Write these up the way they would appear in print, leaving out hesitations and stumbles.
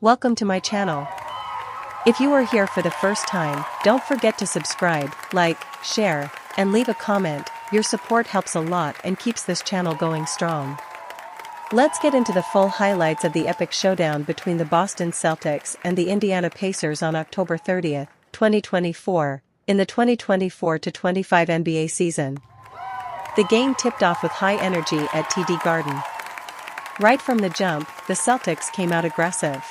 Welcome to my channel. If you are here for the first time, don't forget to subscribe, like, share, and leave a comment. Your support helps a lot and keeps this channel going strong. Let's get into the full highlights of the epic showdown between the Boston Celtics and the Indiana Pacers on October 30, 2024, in the 2024-25 NBA season. The game tipped off with high energy at TD Garden. Right from the jump, the Celtics came out aggressive.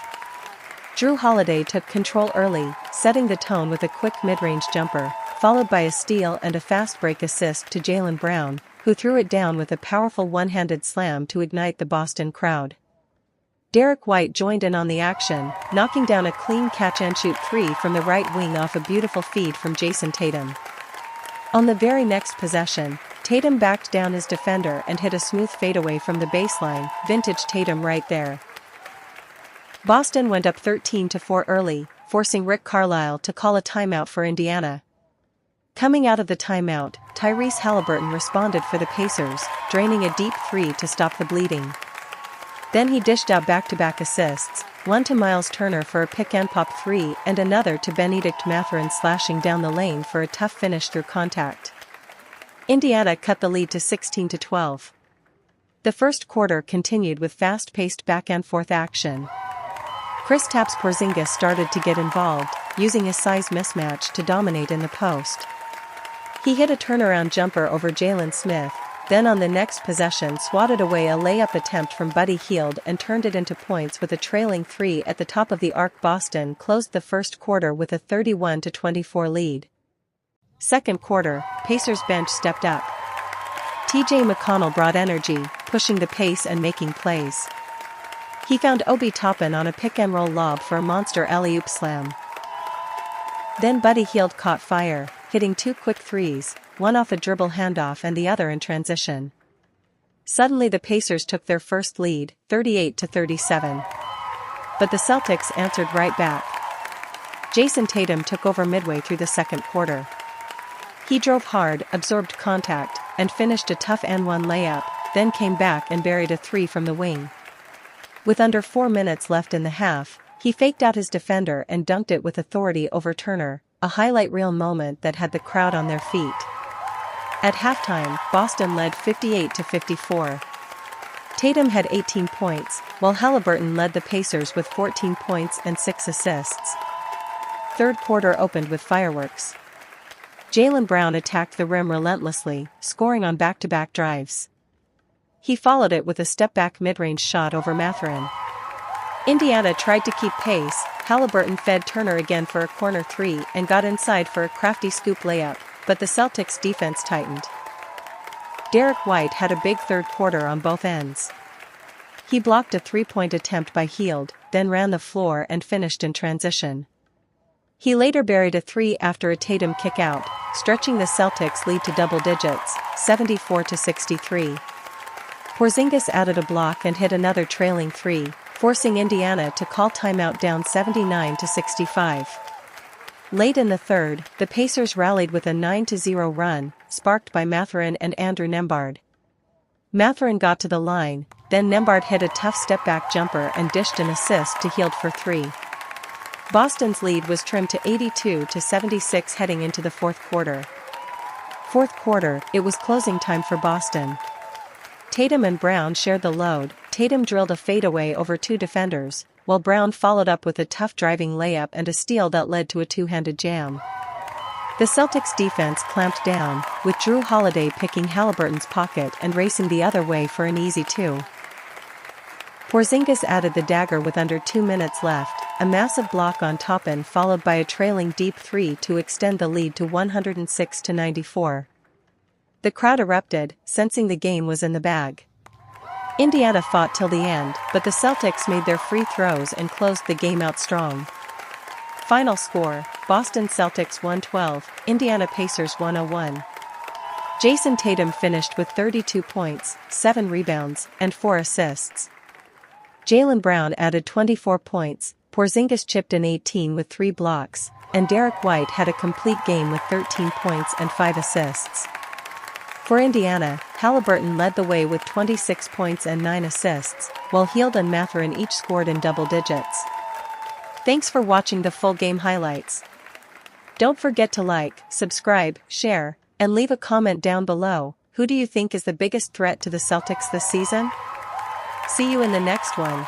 Jrue Holiday took control early, setting the tone with a quick mid-range jumper, followed by a steal and a fast break assist to Jaylen Brown, who threw it down with a powerful one-handed slam to ignite the Boston crowd. Derek White joined in on the action, knocking down a clean catch-and-shoot three from the right wing off a beautiful feed from Jason Tatum. On the very next possession, Tatum backed down his defender and hit a smooth fadeaway from the baseline, vintage Tatum right there. Boston went up 13-4 early, forcing Rick Carlisle to call a timeout for Indiana. Coming out of the timeout, Tyrese Haliburton responded for the Pacers, draining a deep three to stop the bleeding. Then he dished out back-to-back assists, one to Miles Turner for a pick-and-pop three and another to Benedict Mathurin slashing down the lane for a tough finish through contact. Indiana cut the lead to 16-12. The first quarter continued with fast-paced back-and-forth action. Kristaps Porzingis started to get involved, using his size mismatch to dominate in the post. He hit a turnaround jumper over Jalen Smith, then on the next possession swatted away a layup attempt from Buddy Hield and turned it into points with a trailing three at the top of the arc. Boston closed the first quarter with a 31-24 lead. Second quarter, Pacers bench stepped up. T.J. McConnell brought energy, pushing the pace and making plays. He found Obi Toppin on a pick-and-roll lob for a monster alley-oop slam. Then Buddy Hield caught fire, hitting two quick threes, one off a dribble handoff and the other in transition. Suddenly the Pacers took their first lead, 38-37. But the Celtics answered right back. Jason Tatum took over midway through the second quarter. He drove hard, absorbed contact, and finished a tough and-one layup, then came back and buried a three from the wing. With under 4 minutes left in the half, he faked out his defender and dunked it with authority over Turner, a highlight reel moment that had the crowd on their feet. At halftime, Boston led 58-54. Tatum had 18 points, while Haliburton led the Pacers with 14 points and 6 assists. Third quarter opened with fireworks. Jaylen Brown attacked the rim relentlessly, scoring on back-to-back drives. He followed it with a step-back mid-range shot over Mathurin. Indiana tried to keep pace. Haliburton fed Turner again for a corner three and got inside for a crafty scoop layup, but the Celtics' defense tightened. Derek White had a big third quarter on both ends. He blocked a three-point attempt by Hield, then ran the floor and finished in transition. He later buried a three after a Tatum kick-out, stretching the Celtics' lead to double digits, 74-63. Porzingis added a block and hit another trailing three, forcing Indiana to call timeout down 79-65. Late in the third, the Pacers rallied with a 9-0 run, sparked by Mathurin and Andrew Nembhard. Mathurin got to the line, then Nembhard hit a tough step-back jumper and dished an assist to Hield for three. Boston's lead was trimmed to 82-76 heading into the fourth quarter. Fourth quarter, it was closing time for Boston. Tatum and Brown shared the load. Tatum drilled a fadeaway over two defenders, while Brown followed up with a tough driving layup and a steal that led to a two-handed jam. The Celtics' defense clamped down, with Jrue Holiday picking Haliburton's pocket and racing the other way for an easy two. Porzingis added the dagger with under 2 minutes left, a massive block on Toppin followed by a trailing deep three to extend the lead to 106-94. The crowd erupted, sensing the game was in the bag. Indiana fought till the end, but the Celtics made their free throws and closed the game out strong. Final score, Boston Celtics 112, Indiana Pacers 101. Jason Tatum finished with 32 points, 7 rebounds, and 4 assists. Jaylen Brown added 24 points, Porzingis chipped in 18 with 3 blocks, and Derek White had a complete game with 13 points and 5 assists. For Indiana, Haliburton led the way with 26 points and 9 assists, while Hield and Mathurin each scored in double digits. Thanks for watching the full game highlights. Don't forget to like, subscribe, share, and leave a comment down below. Who do you think is the biggest threat to the Celtics this season? See you in the next one.